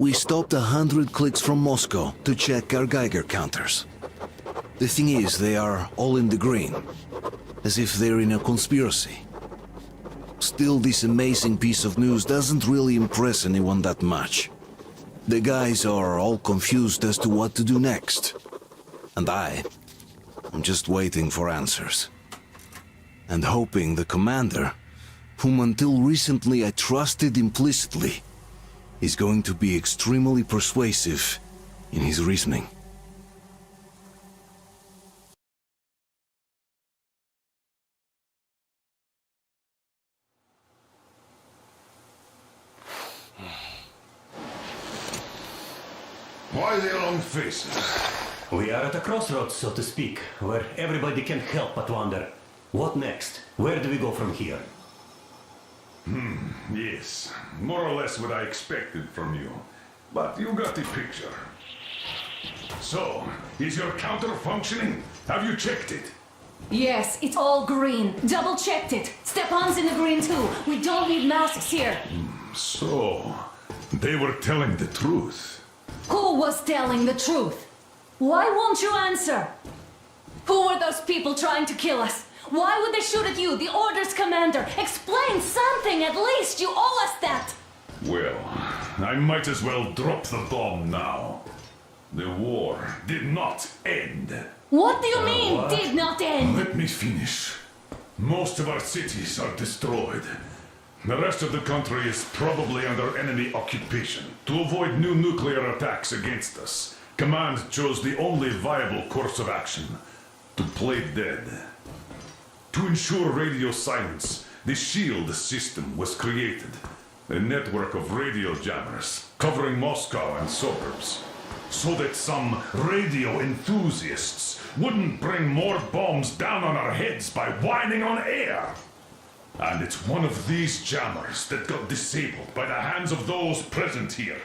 We stopped 100 clicks from Moscow to check our Geiger counters. The thing is, they are all in the green, as if they're in a conspiracy. Still, this amazing piece of news doesn't really impress anyone that much. The guys are all confused as to what to do next. And I'm just waiting for answers. And hoping the commander, whom until recently I trusted implicitly, is going to be extremely persuasive in his reasoning. Why the long faces? We are at a crossroads, so to speak, where everybody can't help but wonder, what next? Where do we go from here? Yes, more or less what I expected from you. But you got the picture. So, is your counter functioning? Have you checked it? Yes, it's all green. Double-checked it. Stepan's in the green too. We don't need masks here. So, they were telling the truth. Who was telling the truth? Why won't you answer? Who were those people trying to kill us? Why would they shoot at you, the Order's commander? Explain something at least! You owe us that! Well, I might as well drop the bomb now. The war did not end. What do you mean, did not end? Let me finish. Most of our cities are destroyed. The rest of the country is probably under enemy occupation. To avoid new nuclear attacks against us, Command chose the only viable course of action: to play dead. To ensure radio silence, the SHIELD system was created. A network of radio jammers covering Moscow and suburbs. So that some radio enthusiasts wouldn't bring more bombs down on our heads by whining on air. And it's one of these jammers that got disabled by the hands of those present here.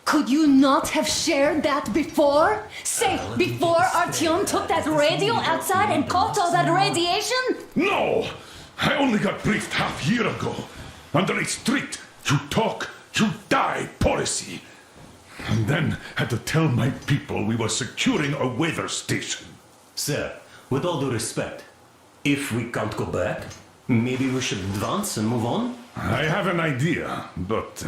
Could you not have shared that before? Say, before Artyom took that radio outside and caught all that radiation? No! I only got briefed half year ago, under a strict you talk, you die policy. And then had to tell my people we were securing a weather station. Sir, with all due respect, if we can't go back, maybe we should advance and move on? I have an idea, but...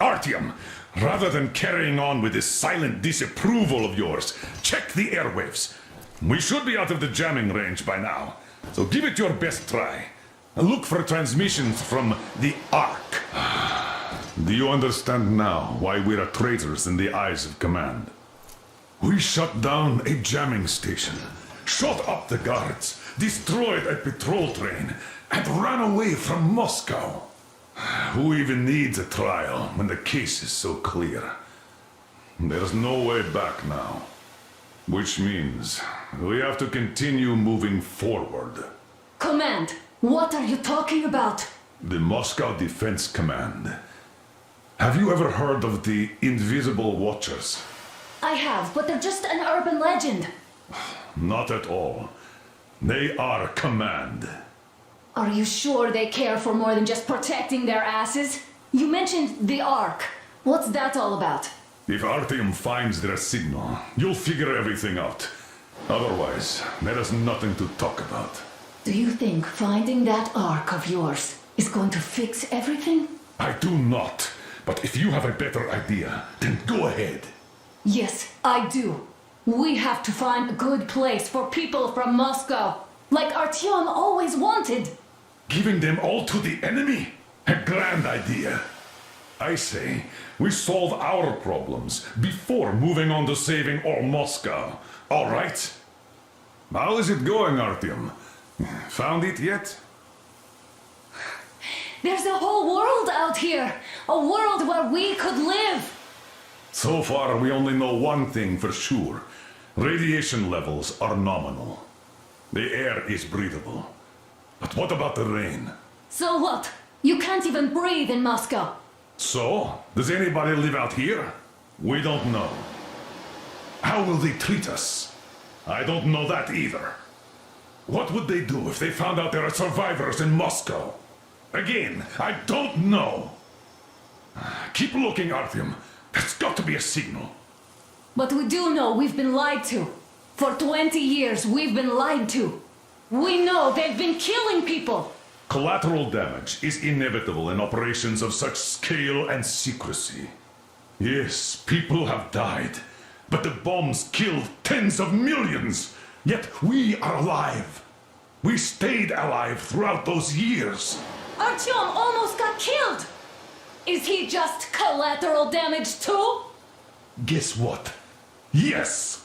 Artyom, rather than carrying on with this silent disapproval of yours, check the airwaves. We should be out of the jamming range by now, so give it your best try. Look for transmissions from the Ark. Do you understand now why we are traitors in the eyes of Command? We shut down a jamming station, shot up the guards, destroyed a patrol train, and ran away from Moscow. Who even needs a trial when the case is so clear? There's no way back now. Which means we have to continue moving forward. Command, what are you talking about? The Moscow Defense Command. Have you ever heard of the Invisible Watchers? I have, but they're just an urban legend. Not at all. They are Command. Are you sure they care for more than just protecting their asses? You mentioned the Ark. What's that all about? If Artyom finds their signal, you'll figure everything out. Otherwise, there is nothing to talk about. Do you think finding that Ark of yours is going to fix everything? I do not. But if you have a better idea, then go ahead. Yes, I do. We have to find a good place for people from Moscow, like Artyom always wanted. Giving them all to the enemy? A grand idea. I say, we solve our problems before moving on to saving all Moscow. All right? How is it going, Artyom? Found it yet? There's a whole world out here. A world where we could live. So far, we only know one thing for sure. Radiation levels are nominal. The air is breathable. But what about the rain? So what? You can't even breathe in Moscow. So, does anybody live out here? We don't know. How will they treat us? I don't know that either. What would they do if they found out there are survivors in Moscow? Again, I don't know. Keep looking, Artyom. That's got to be a signal. But we do know we've been lied to. For 20 years, we've been lied to. We know they've been killing people. Collateral damage is inevitable in operations of such scale and secrecy. Yes, people have died, but the bombs killed tens of millions. Yet we are alive. We stayed alive throughout those years. Artyom almost got killed. Is he just collateral damage too? Guess what? Yes!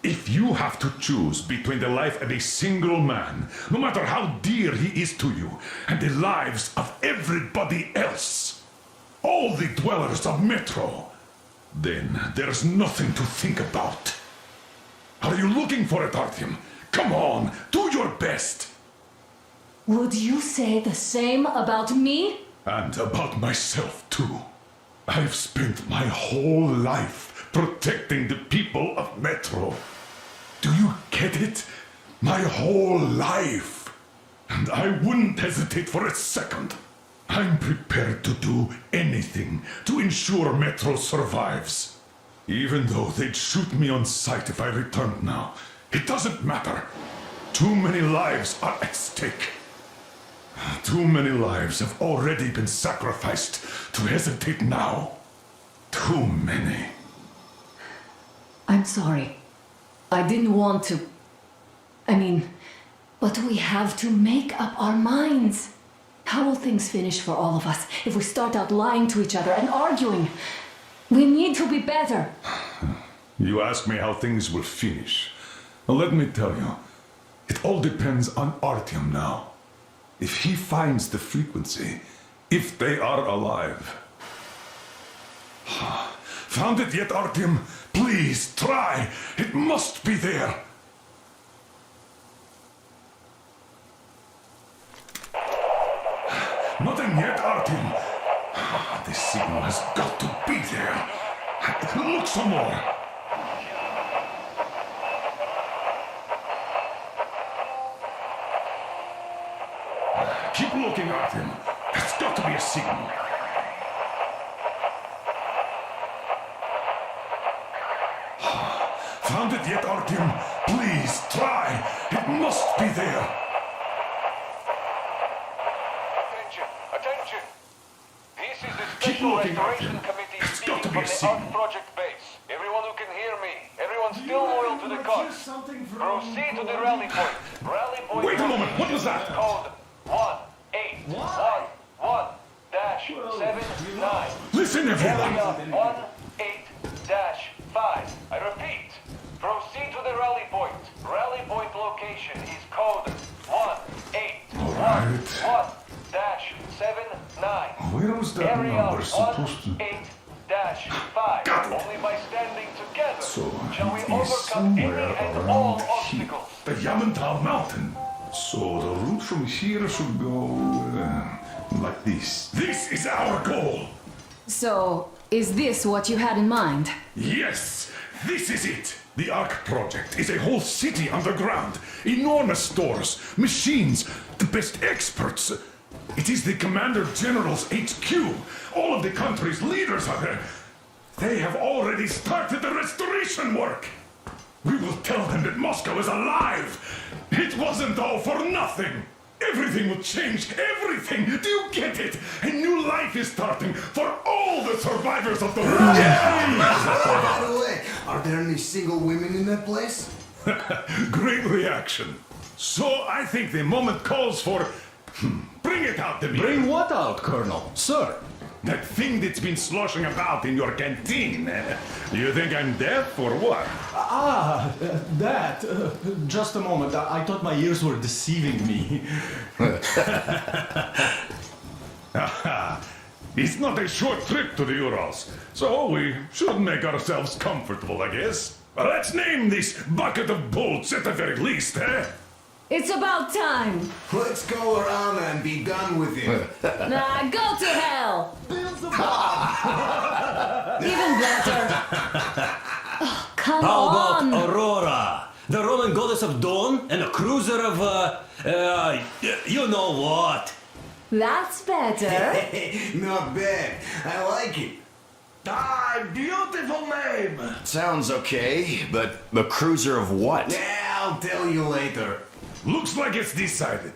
If you have to choose between the life of a single man, no matter how dear he is to you, and the lives of everybody else, all the dwellers of Metro, then there's nothing to think about. Are you looking for it, Artyom? Come on, do your best! Would you say the same about me? And about myself, too. I've spent my whole life protecting the people of Metro. Do you get it? My whole life. And I wouldn't hesitate for a second. I'm prepared to do anything to ensure Metro survives. Even though they'd shoot me on sight if I returned now. It doesn't matter. Too many lives are at stake. Too many lives have already been sacrificed to hesitate now. Too many. I'm sorry. I didn't want to. But we have to make up our minds. How will things finish for all of us if we start out lying to each other and arguing? We need to be better. You ask me how things will finish. Well, let me tell you, it all depends on Artyom now. If he finds the frequency, if they are alive. Found it yet, Artyom? Please, try! It must be there! Nothing yet, Artyom. This signal has got to be there. Look some more. Keep looking, Artyom. There's got to be a signal. Found it yet, Artyom? Please, try. It must be there. Attention! This is the Keep Special looking, Restoration Artyom. Committee There's speaking got to be from a the signal. Ark Project base. Everyone who can hear me. Everyone still loyal to the cause. Proceed to the rally point. Rally point. Wait a moment, what was that? Code 1811-79. Listen, everyone. Area 18-5. I repeat. Proceed to the rally point. Rally point location is code 1811-79. Where was that Area number supposed to... 18-5. Got it. Only by standing together So, shall we it is overcome any somewhere and all around here. obstacles. The Yamantau Mountain. So the route from here should go like this. This is our goal. So, is this what you had in mind? Yes, this is it. The Ark Project is a whole city underground. Enormous stores, machines, the best experts. It is the Commander General's HQ. All of the country's leaders are there. They have already started the restoration work. We will tell them that Moscow is alive. It wasn't all for nothing. Everything will change. Everything. Do you get it? A new life is starting for all the survivors of the war. By the way, are there any single women in that place? Great reaction. So I think the moment calls for... Bring it out, Dmitry. Bring what out, Colonel? Sir? That thing that's been sloshing about in your canteen. You think I'm deaf or what? That. Just a moment. I thought my ears were deceiving me. It's not a short trip to the Urals, so we should make ourselves comfortable, I guess. Let's name this bucket of bolts at the very least, eh? It's about time. Let's go around and be done with it. Nah, go to hell. Even better. Oh, come How on. about Aurora? The Roman goddess of dawn and a cruiser of, you know what? That's better. Not bad. I like it. Ah, beautiful name! Sounds okay, but the cruiser of what? Yeah, I'll tell you later. Looks like it's decided.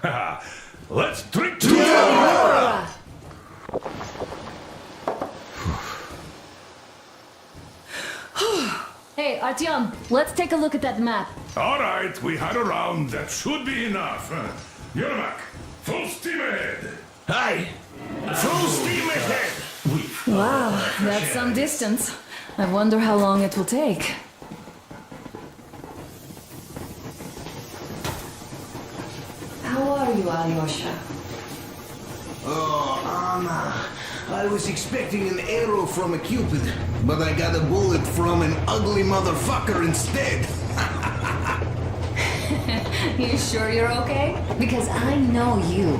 Haha. Let's drink to Aurora! Hey, Artyom, let's take a look at that map. All right, we had a round. That should be enough. Yermak, full steam ahead. Aye! Full steam ahead! Wow, that's some distance. I wonder how long it will take. How are you, Alyosha? Oh, Anna. I was expecting an arrow from a Cupid, but I got a bullet from an ugly motherfucker instead. You sure you're okay? Because I know you.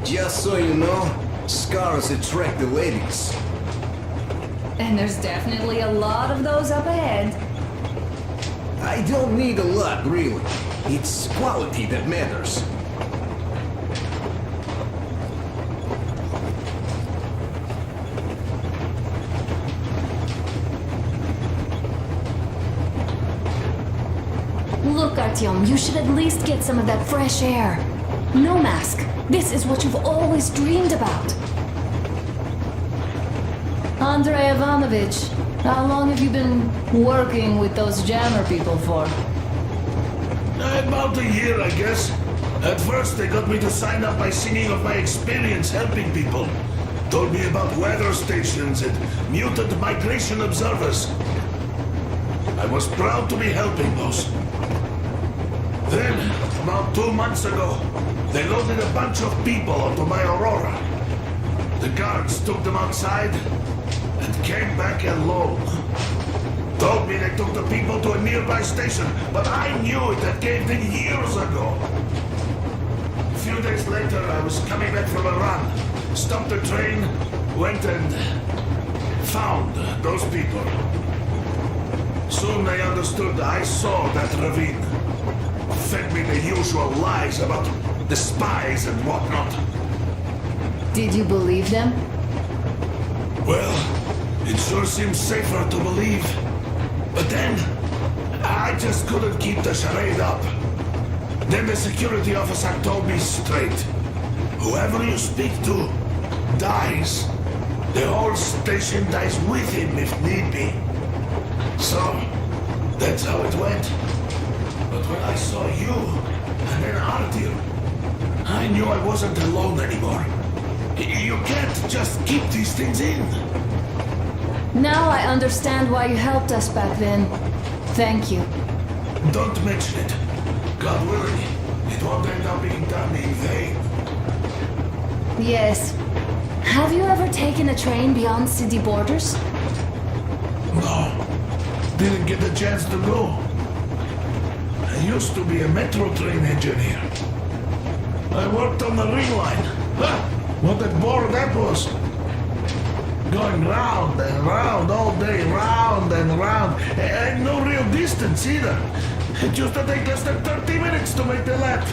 Just so you know, scars attract the ladies. And there's definitely a lot of those up ahead. I don't need a lot, really. It's quality that matters. Look, Artyom, you should at least get some of that fresh air. No mask. This is what you've always dreamed about. Andrei Ivanovich, how long have you been working with those jammer people for? About a year, I guess. At first, they got me to sign up by singing of my experience helping people. Told me about weather stations and mutant migration observers. I was proud to be helping those. Then, about 2 months ago, they loaded a bunch of people onto my Aurora. The guards took them outside and came back alone. Told me they took the people to a nearby station, but I knew it had caved in years ago. A few days later, I was coming back from a run, stopped the train, went and found those people. Soon they understood I saw that ravine. Fed me the usual lies about the spies and whatnot. Did you believe them? Well, it sure seems safer to believe. But then, I just couldn't keep the charade up. Then the security officer told me straight. Whoever you speak to dies. The whole station dies with him if need be. So, that's how it went. But when I saw you, and then Artyom, I knew I wasn't alone anymore. You can't just keep these things in. Now I understand why you helped us back then. Thank you. Don't mention it. God willing, it won't end up being done in vain. Yes. Have you ever taken a train beyond city borders? No, didn't get the chance to go. I used to be a metro train engineer. I worked on the ring line. Ha! What a bore that was. Going round and round all day, round and round, and no real distance either. It used to take less than 30 minutes to make the lap.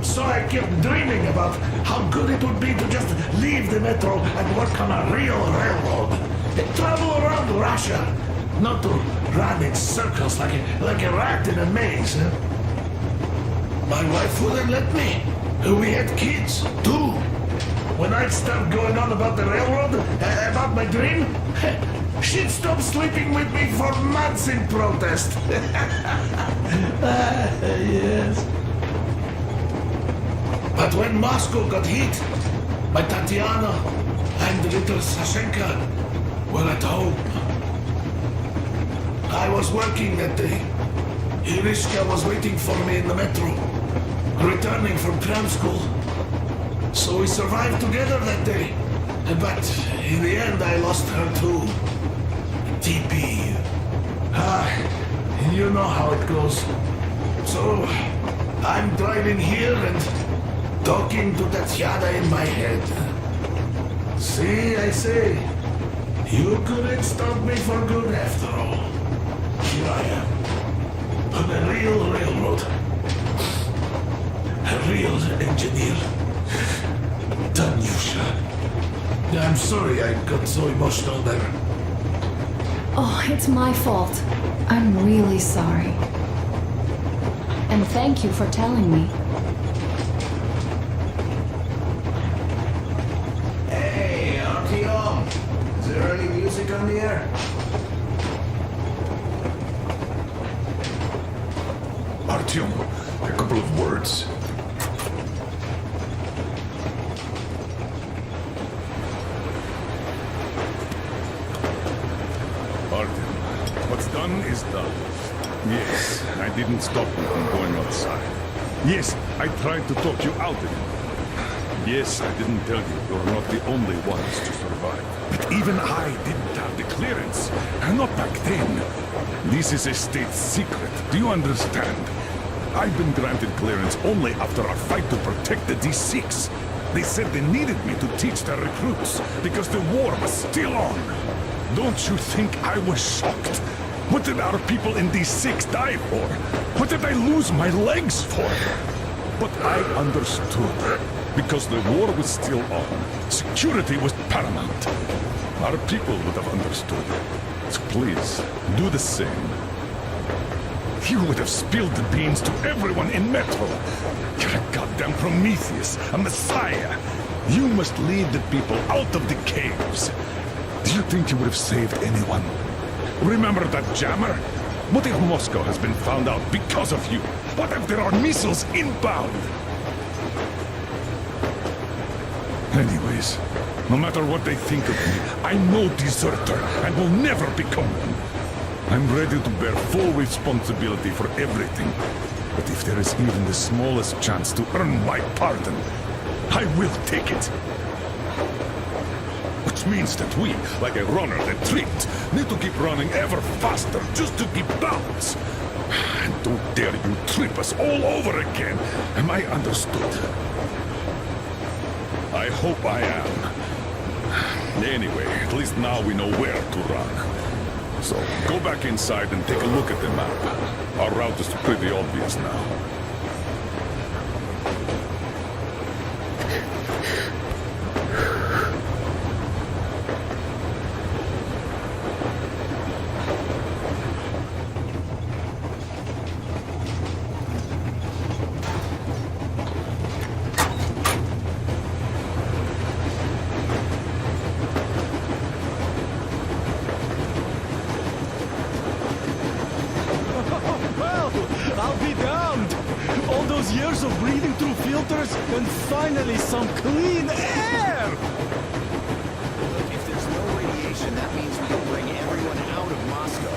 So I kept dreaming about how good it would be to just leave the metro and work on a real railroad. And travel around Russia, not to run in circles like a rat in a maze. My wife wouldn't let me. We had kids, too. When I'd start going on about the railroad, about my dream, she'd stop sleeping with me for months in protest. Yes. But when Moscow got hit, my Tatiana and little Sashenka were at home. I was working that day. Irishka was waiting for me in the metro, returning from cram school. So we survived together that day. But in the end, I lost her too. TP. You know how it goes. So, I'm driving here and talking to Tatiana in my head. See, I say, you couldn't stop me for good after all. Here I am, on the real railroad. A real engineer. Tanyusha. I'm sorry I got so emotional there. Oh, it's my fault. I'm really sorry. And thank you for telling me. Hey, Artyom! Is there any music on the air? Artyom, a couple of words. Artyom, what's done is done. Yes, I didn't stop you from going outside. Yes, I tried to talk you out of it. Yes, I didn't tell you you're not the only ones to survive. But even I didn't have the clearance. Not back then. This is a state secret. Do you understand? I've been granted clearance only after our fight to protect the D6. They said they needed me to teach their recruits because the war was still on. Don't you think I was shocked? What did our people in D6 die for? What did I lose my legs for? But I understood. Because the war was still on. Security was paramount. Our people would have understood. So please, do the same. You would have spilled the beans to everyone in Metro. You're a goddamn Prometheus, a messiah. You must lead the people out of the caves. Do you think you would have saved anyone? Remember that jammer? What if Moscow has been found out because of you? What if there are missiles inbound? Anyways, no matter what they think of me, I'm no deserter and will never become one. I'm ready to bear full responsibility for everything. But if there is even the smallest chance to earn my pardon, I will take it. Which means that we, like a runner that tripped, need to keep running ever faster just to keep balance. And don't dare you trip us all over again. Am I understood? I hope I am. Anyway, at least now we know where to run. So, go back inside and take a look at the map. Our route is pretty obvious now. Years of breathing through filters, and finally some clean air! If there's no radiation, that means we can bring everyone out of Moscow.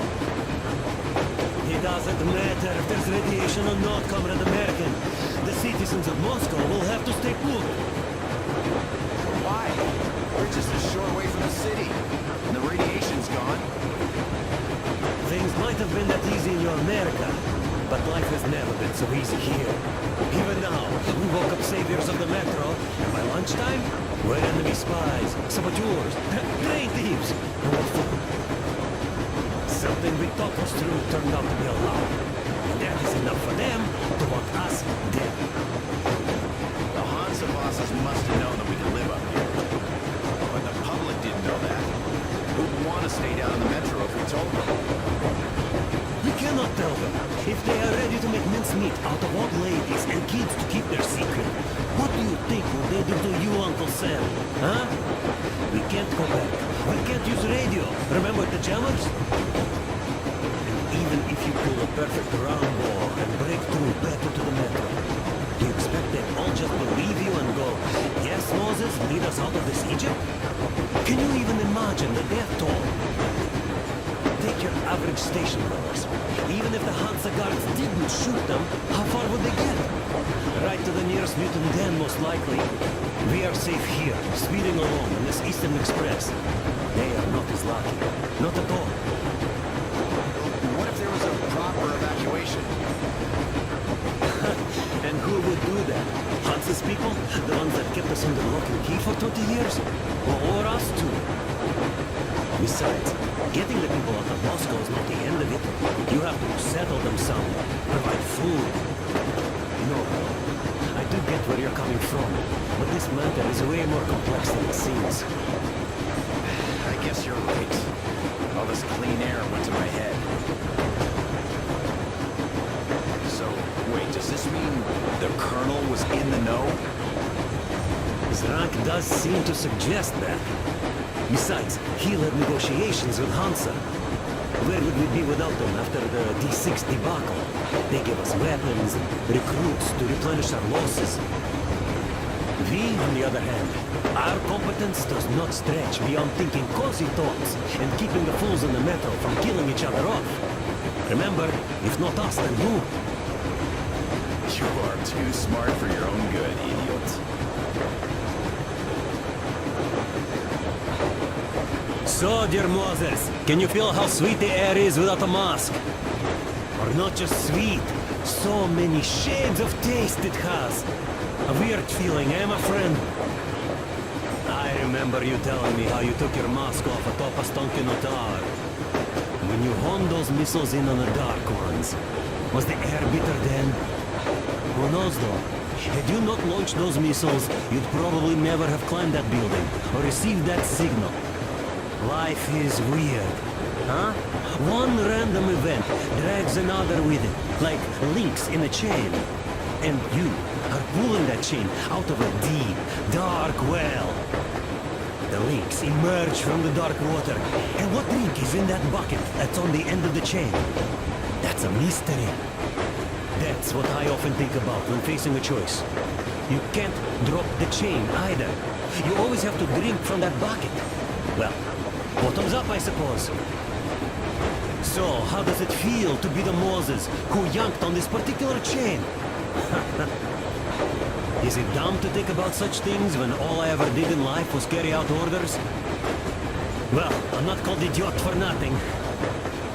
It doesn't matter if there's radiation or not, Comrade American. The citizens of Moscow will have to stay put. Why? We're just a short way from the city, and the radiation's gone. Things might have been that easy in your America, but life has never been so easy here. Even now, we woke up saviors of the metro, and by lunchtime, we're enemy spies, saboteurs, train thieves, and we're full. Something we thought was true turned out to be a lie. And that is enough for them to want us dead. The Hansa bosses must have known that we could live up here. But the public didn't know that. Who'd want to stay down in the metro if we told them? We cannot tell them. If they are ready to make mincemeat out of old ladies and kids to keep their secret, what do you think will they do to you, Uncle Sam? Huh? We can't go back. We can't use radio. Remember the jammers? And even if you pull a perfect round ball and break through back into the metro, do you expect them all just believe you and go, yes, Moses, lead us out of this Egypt? Can you even imagine the death toll? Take your average station robbers. Even if the Hansa guards didn't shoot them, how far would they get? Right to the nearest mutant den, most likely. We are safe here, speeding along in this Eastern Express. They are not as lucky. Not at all. What if there was a proper evacuation? And who would do that? Hansa's people? The ones that kept us under lock and key for 20 years? Or us too? Besides, getting the people out of Moscow is not the end of it. You have to settle them somewhere, provide food. No, I get where you're coming from, but this matter is way more complex than it seems. I guess you're right. All this clean air went to my head. So, wait, does this mean the Colonel was in the know? His rank does seem to suggest that. Besides, he led negotiations with Hansa. Where would we be without them after the D6 debacle? They gave us weapons and recruits to replenish our losses. We, on the other hand, our competence does not stretch beyond thinking cozy thoughts and keeping the fools in the metal from killing each other off. Remember, if not us, then who? You are too smart for your own good, idiot. So, dear Moses, can you feel how sweet the air is without a mask? Or not just sweet, so many shades of taste it has. A weird feeling, eh, my friend? I remember you telling me how you took your mask off atop a Stonkino tower. When you honed those missiles in on the Dark Ones, was the air bitter then? Who knows though? Had you not launched those missiles, you'd probably never have climbed that building or received that signal. Life is weird, huh? One random event drags another with it, like links in a chain. And you are pulling that chain out of a deep, dark well. The links emerge from the dark water. And what link is in that bucket that's on the end of the chain? That's a mystery. That's what I often think about when facing a choice. You can't drop the chain either. You always have to drink from that bucket. Well, bottoms up, I suppose. So, how does it feel to be the Moses who yanked on this particular chain? Is it dumb to think about such things when all I ever did in life was carry out orders? Well, I'm not called idiot for nothing.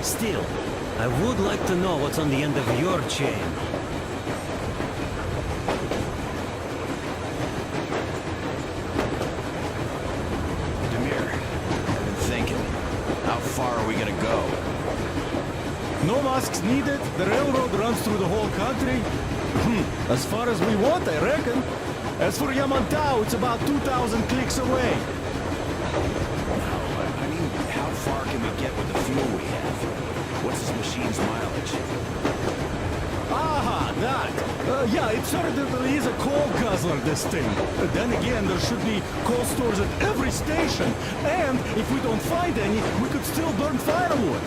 Still, I would like to know what's on the end of your chain. No masks needed. The railroad runs through the whole country. As far as we want, I reckon. As for Yamantau, it's about 2,000 clicks away. I mean, how far can we get with the fuel we have? What's this machine's mileage? Aha, that. Yeah, it certainly is a coal guzzler, this thing. Then again, there should be coal stores at every station. And if we don't find any, we could still burn firewood.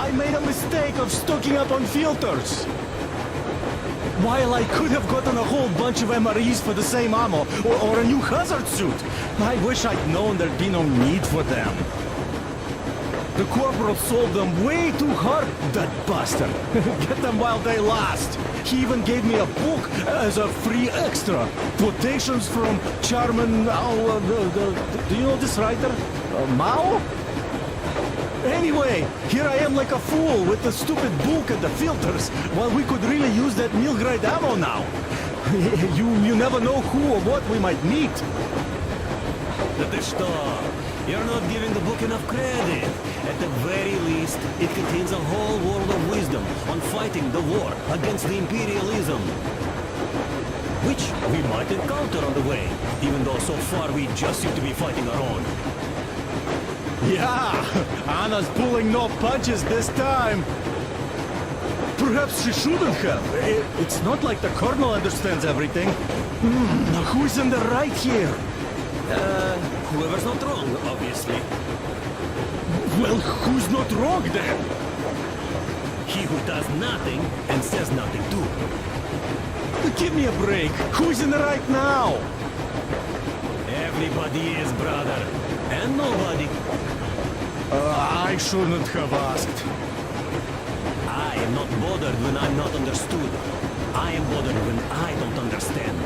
I made a mistake of stocking up on filters. While I could have gotten a whole bunch of MREs for the same ammo, or a new hazard suit, I wish I'd known there'd be no need for them. The corporal sold them way too hard, that bastard. Get them while they last. He even gave me a book as a free extra. Quotations from Chairman Mao, do you know this writer? Mao? Anyway, here I am like a fool with the stupid book and the filters, while we could really use that meal-grade ammo now. You never know who or what we might meet. You're not giving the book enough credit. At the very least, it contains a whole world of wisdom on fighting the war against the imperialism. Which we might encounter on the way, even though so far we just seem to be fighting our own. Yeah, Anna's pulling no punches this time. Perhaps she shouldn't have. It's not like the Colonel understands everything. Who's in the right here? Whoever's not wrong, obviously. Well, who's not wrong then? He who does nothing and says nothing too. Give me a break. Who's in the right now? Everybody is, brother. And nobody. I shouldn't have asked. I am not bothered when I'm not understood. I am bothered when I don't understand.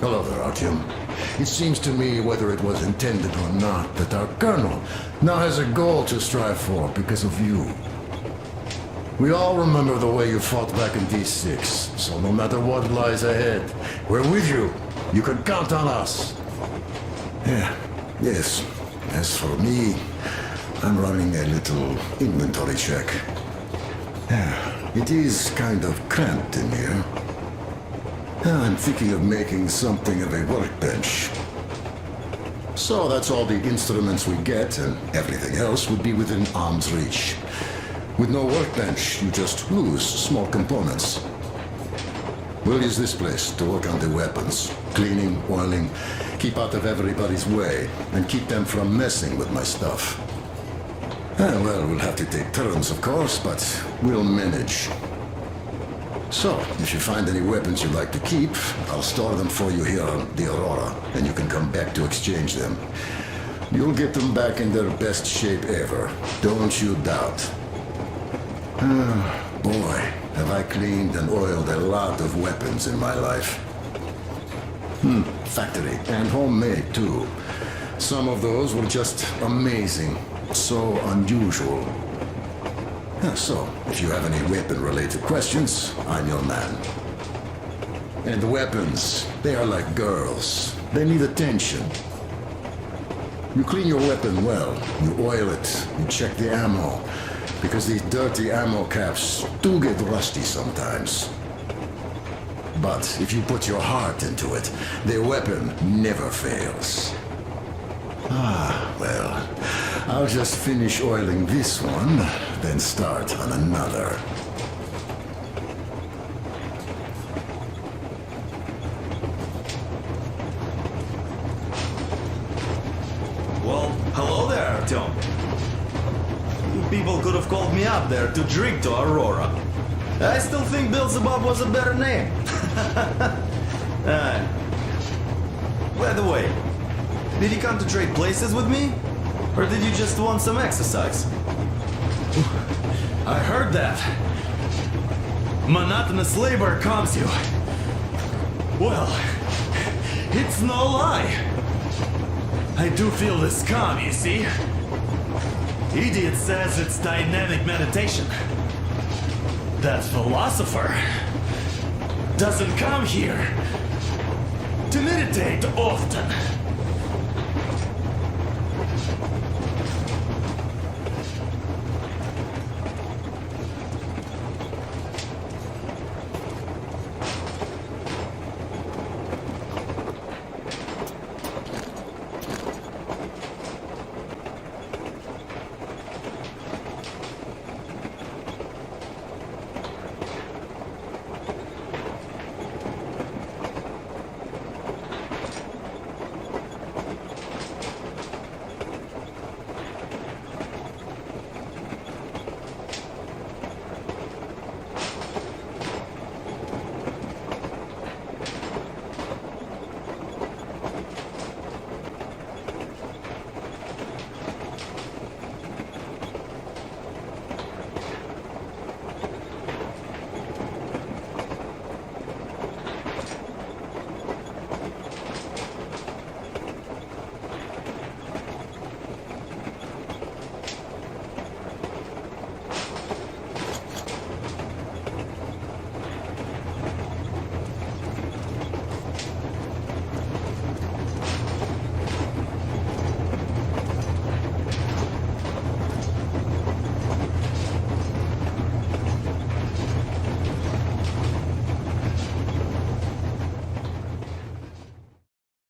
Hello there, Artyom. It seems to me, whether it was intended or not, that our colonel now has a goal to strive for because of you. We all remember the way you fought back in D6, so no matter what lies ahead, we're with you. You can count on us. Yeah, yes. As for me, I'm running a little inventory check. Yeah, it is kind of cramped in here. I'm thinking of making something of a workbench. So that's all the instruments we get, and everything else would be within arm's reach. With no workbench, you just lose small components. We'll use this place to work on the weapons. Cleaning, oiling, keep out of everybody's way, and keep them from messing with my stuff. Well, we'll have to take turns, of course, but we'll manage. So, if you find any weapons you'd like to keep, I'll store them for you here on the Aurora, and you can come back to exchange them. You'll get them back in their best shape ever. Don't you doubt. Boy, have I cleaned and oiled a lot of weapons in my life. Factory and homemade, too. Some of those were just amazing. So unusual. So, if you have any weapon-related questions, I'm your man. And the weapons, they are like girls. They need attention. You clean your weapon well, you oil it, you check the ammo, because these dirty ammo caps do get rusty sometimes. But if you put your heart into it, the weapon never fails. Well, I'll just finish oiling this one, then start on another. Well, hello there, Artyom. You people could have called me up there to drink to Aurora. I still think Beelzebub was a better name. By the way, did you come to trade places with me? Or did you just want some exercise? I heard that. Monotonous labor calms you. Well, it's no lie. I do feel this calm, you see? Idiot says it's dynamic meditation. That philosopher doesn't come here to meditate often.